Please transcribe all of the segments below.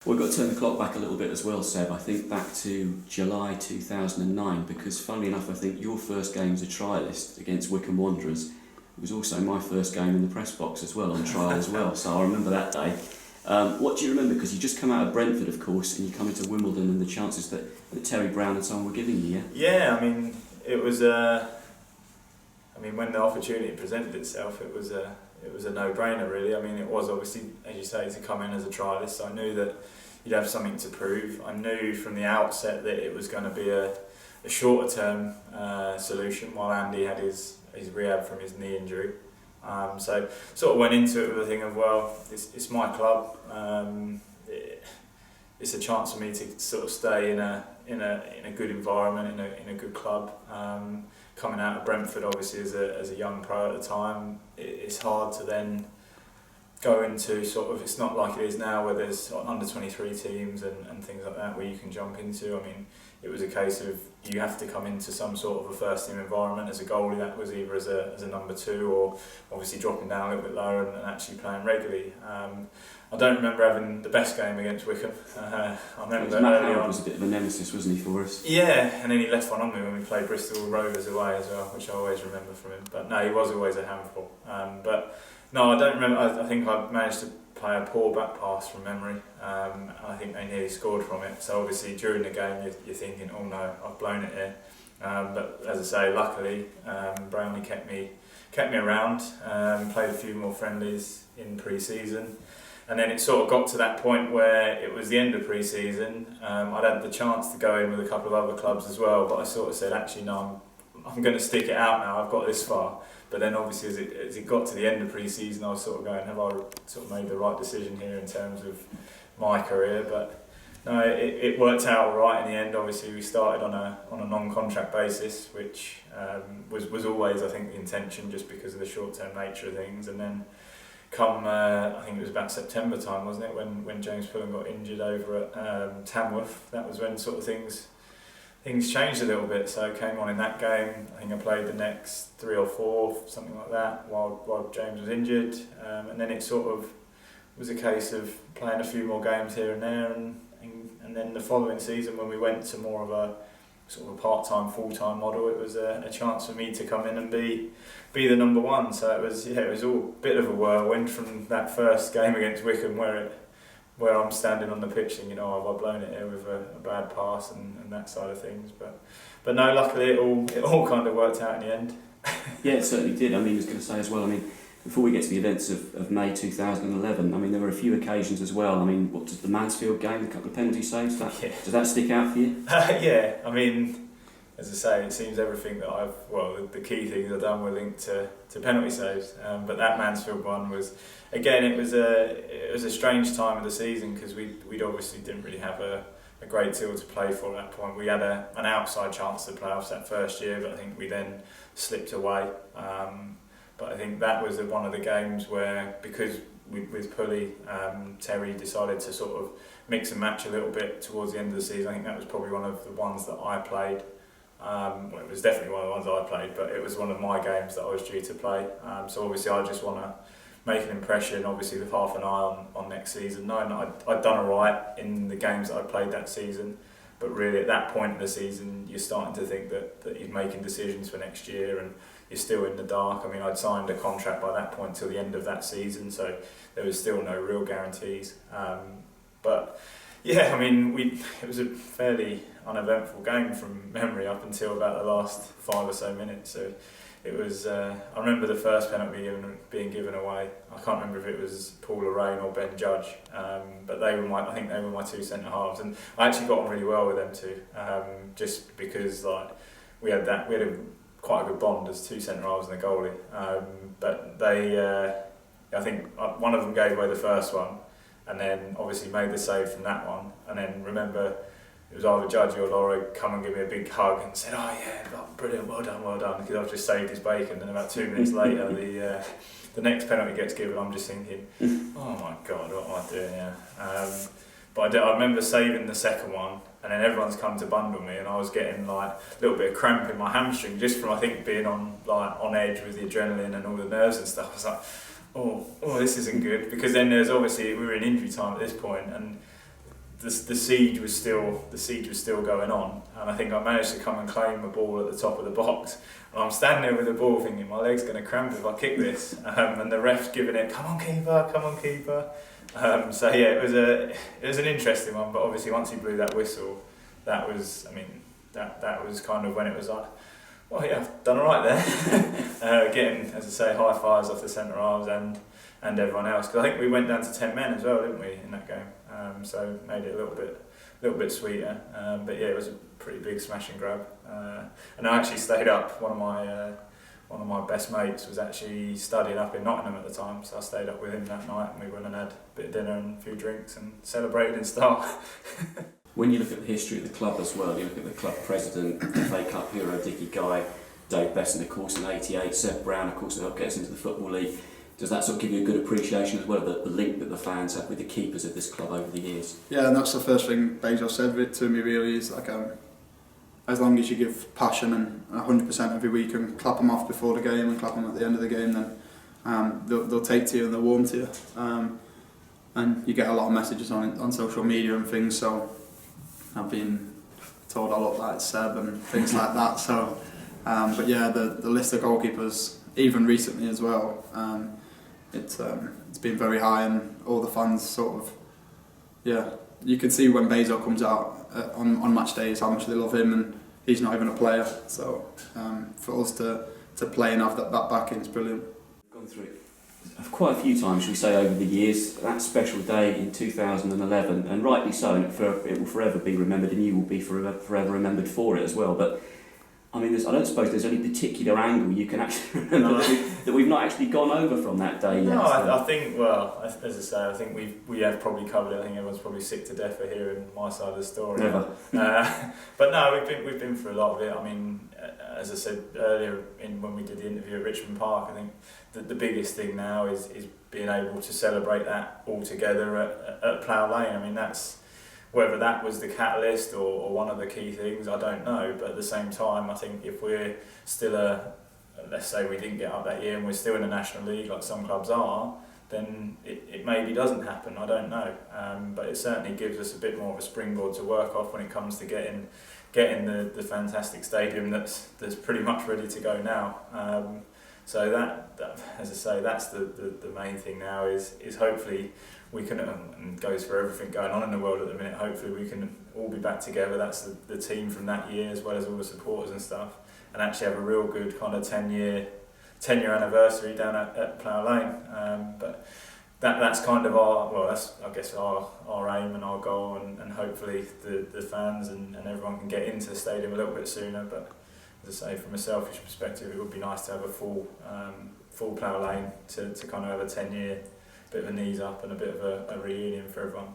Well, we've got to turn the clock back a little bit as well, Seb. I think back to July 2009, because funnily enough, I think your first game as a trialist against Wycombe Wanderers, it was also my first game in the press box as well, on trial as well, so I remember that day. What do you remember? Because you just come out of Brentford, of course, and you come into Wimbledon and the chances that Terry Brown and so on were giving you, yeah? Yeah, I mean, it was when the opportunity presented itself, it was a no-brainer, really. I mean, it was obviously, as you say, to come in as a trialist. So I knew that you'd have something to prove. I knew from the outset that it was going to be a shorter-term solution while Andy had his rehab from his knee injury. So sort of went into it with a thing of, well, it's my club. It's a chance for me to sort of stay in a good environment, in a good club. Coming out of Brentford, obviously as a young pro at the time, it's hard to then go into sort of, it's not like it is now where there's under 23 teams and things like that where you can jump into. I mean, it was a case of you have to come into some sort of a first team environment as a goalie. That was either as a number two or obviously dropping down a little bit lower and actually playing regularly. I don't remember having the best game against Wycombe. I remember that Matt early Howard on. was a bit of a nemesis, wasn't he, for us? Yeah, and then he left one on me when we played Bristol Rovers away as well, which I always remember from him. But no, he was always a handful. But no, I don't remember. I think I managed to play a poor back pass from memory. I think they nearly scored from it. So obviously during the game you're thinking, oh no, I've blown it here. But as I say, luckily Brownlee kept me around. Played a few more friendlies in pre-season. And then it sort of got to that point where it was the end of pre-season. I'd had the chance to go in with a couple of other clubs as well, but I sort of said, actually, no, I'm going to stick it out now. I've got this far. But then obviously as it got to the end of pre-season, I was sort of going, have I sort of made the right decision here in terms of my career? But no, it worked out all right in the end. Obviously, we started on a non-contract basis, which was always, I think, the intention, just because of the short-term nature of things. And then come, I think it was about September time, wasn't it, when James Pullen got injured over at Tamworth. That was when sort of things changed a little bit. So I came on in that game. I think I played the next 3 or 4, something like that, while James was injured. And then it sort of was a case of playing a few more games here and there. And then the following season, when we went to more of a sort of a part-time, full-time model, it was a chance for me to come in and be the number one. So it was all a bit of a whirlwind from that first game against Wycombe where I'm standing on the pitch and, have I blown it here with a bad pass and that side of things. But no, luckily it all kind of worked out in the end. Yeah, it certainly did. I was going to say as well, before we get to the events of May 2011, there were a few occasions as well. What does the Mansfield game, a couple of penalty saves, does that stick out for you? Yeah, as I say, it seems everything that the key things I've done were linked to penalty saves. But that Mansfield one was, again, it was a strange time of the season because we'd obviously didn't really have a great deal to play for at that point. We had an outside chance to playoffs that first year, but I think we then slipped away. But I think that was one of the games where, because with Pulley, Terry decided to sort of mix and match a little bit towards the end of the season. I think that was probably one of the ones that I played. It was definitely one of the ones I played, but it was one of my games that I was due to play. So obviously I just want to make an impression, obviously with half an eye on next season, knowing that I'd done alright in the games that I played that season. But really at that point in the season, you're starting to think that you're making decisions for next year and you're still in the dark. I'd signed a contract by that point till the end of that season, so there was still no real guarantees. But yeah, it was a fairly uneventful game from memory up until about the last 5 or so minutes. So it was. I remember the first penalty being given away. I can't remember if it was Paul Lorraine or Ben Judge, but I think they were my 2 centre halves, and I actually got on really well with them too. Just because we had quite a good bond as 2 centre halves and a goalie. But they, I think one of them gave away the first one, and then obviously made the save from that one, and then remember, it was either Judge or Laura come and give me a big hug and said, "Oh yeah, brilliant, well done," because I've just saved his bacon. And about 2 minutes later, the next penalty gets given. I'm just thinking, oh my God, what am I doing here? But I remember saving the second one, and then everyone's come to bundle me, and I was getting a little bit of cramp in my hamstring just from, I think, being on edge with the adrenaline and all the nerves and stuff. I was like, oh, this isn't good, because then there's obviously, we were in injury time at this point, and the siege was still going on, and I think I managed to come and claim the ball at the top of the box. And I'm standing there with the ball thinking my leg's going to cramp if I kick this, and the ref's giving it, come on keeper. So yeah, it was an interesting one, but obviously once he blew that whistle, that was kind of when it was like, well yeah, I've done alright there. Getting, as I say, high fives off the centre halves and everyone else, because I think we went down to 10 men as well, didn't we, in that game? So made it a little bit sweeter. But yeah, it was a pretty big smash and grab. And I actually stayed up. One of my best mates was actually studying up in Nottingham at the time, so I stayed up with him that night, and we went and had a bit of dinner and a few drinks and celebrated in style. When you look at the history of the club as well, you look at the club president, FA Cup hero Dickie Guy, Dave Besson, of course, in '88, Seb Brown, of course, that helped get us into the Football League. Does that sort of give you a good appreciation as well of the link that the fans have with the keepers of this club over the years? Yeah, and that's the first thing Bezos said to me really, is like, as long as you give passion and 100% every week and clap them off before the game and clap them at the end of the game, then they'll take to you and they'll warm to you. And you get a lot of messages on social media and things, so I've been told I look like Seb and things like that. So, but yeah, the list of goalkeepers, even recently as well, it's been very high, and all the fans sort of, yeah, you can see when Bezo comes out on match days how much they love him, and he's not even a player. So for us to play and have that backing is brilliant. Gone through it quite a few times, shall we say, over the years. That special day in 2011, and rightly so, and it will forever be remembered, and you will be forever remembered for it as well. But I mean, I don't suppose there's any particular angle you can actually remember that we've not actually gone over from that day yet. No, I think, well, as I say, I think we have probably covered it. I think everyone's probably sick to death of hearing my side of the story. Never. But no, we've been through a lot of it. I mean, as I said earlier when we did the interview at Richmond Park, I think the biggest thing now is being able to celebrate that all together at Plough Lane. I mean, that's, whether that was the catalyst or one of the key things, I don't know. But at the same time, I think if we're still let's say we didn't get up that year and we're still in the National League like some clubs are, then it maybe doesn't happen, I don't know. But it certainly gives us a bit more of a springboard to work off when it comes to getting the fantastic stadium that's pretty much ready to go now. So that, as I say, that's the main thing now is hopefully we can, and goes for everything going on in the world at the minute, hopefully we can all be back together. That's the team from that year, as well as all the supporters and stuff, and actually have a real good kind of 10-year anniversary down at Plough Lane. But that's kind of that's I guess our aim and our goal, and hopefully the fans and everyone can get into the stadium a little bit sooner. But as I say, from a selfish perspective, it would be nice to have a full Plough Lane to kind of have a 10-year bit of a knees up and a bit of a reunion for everyone.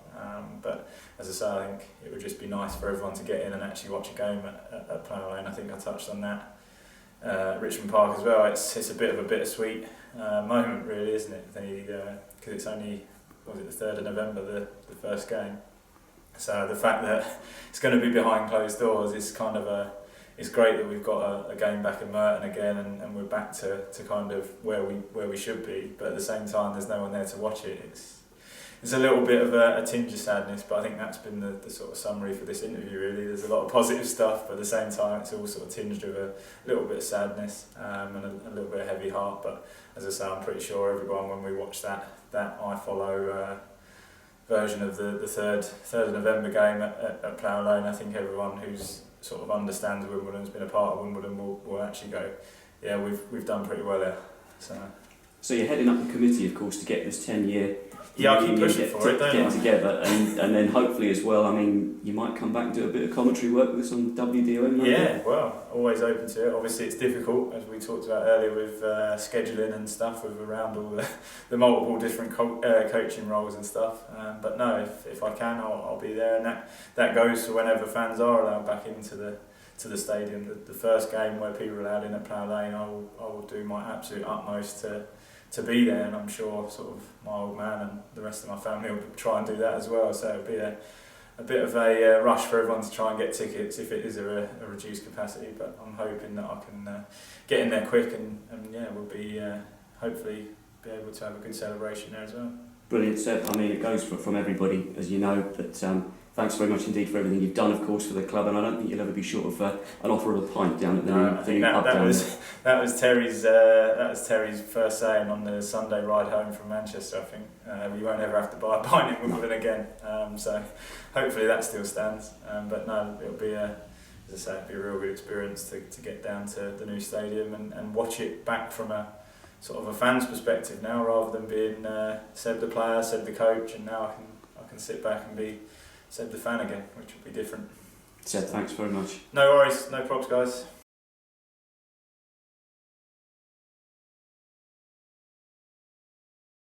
But as I say, I think it would just be nice for everyone to get in and actually watch a game at Plough Lane. I think I touched on that. Richmond Park as well, it's a bit of a bittersweet moment really, isn't it? Because it's only, was it the 3rd of November, the first game. So the fact that it's going to be behind closed doors is kind of it's great that we've got a game back in Merton again, and we're back to kind of where we should be. But at the same time, there's no one there to watch it. It's a little bit of a tinge of sadness, but I think that's been the sort of summary for this interview really. There's a lot of positive stuff, but at the same time it's all sort of tinged with a little bit of sadness and a little bit of heavy heart. But as I say, I'm pretty sure everyone, when we watch that I Follow version of the 3rd of November game at Plough Lane, I think everyone who's sort of understands Wimbledon, has been a part of Wimbledon, will actually go, yeah, we've done pretty well there. So you're heading up the committee, of course, to get this 10-year. Yeah, I keep pushing for it, don't I? Get together, and then hopefully as well, I mean, you might come back and do a bit of commentary work with us on WDOM. Yeah, well, always open to it. Obviously it's difficult, as we talked about earlier, with scheduling and stuff, with around all the multiple different coaching roles and stuff. But no, if I can, I'll be there, and that goes for whenever fans are allowed back into the stadium. The first game where people are allowed in at Plough Lane, I will do my absolute utmost to be there, and I'm sure sort of my old man and the rest of my family will try and do that as well. So it'll be a bit of a rush for everyone to try and get tickets if it is a reduced capacity. But I'm hoping that I can get in there quick, and yeah, we'll be hopefully be able to have a good celebration there as well. Brilliant, Seb. I mean, it goes from everybody, as you know, but thanks very much indeed for everything you've done, of course, for the club, and I don't think you'll ever be short of an offer of a pint down at the new pub down there. That was Terry's first saying on the Sunday ride home from Manchester. I think you won't ever have to buy a pint in Wimbledon again. So hopefully that still stands. But no, it'll be as I say, it'll be a real good experience to get down to the new stadium and watch it back from a sort of a fan's perspective now, rather than being Seb the player, Seb the coach, and now I can sit back and be Seb the fan again, which will be different. Seb, thanks very much. No worries, no props, guys.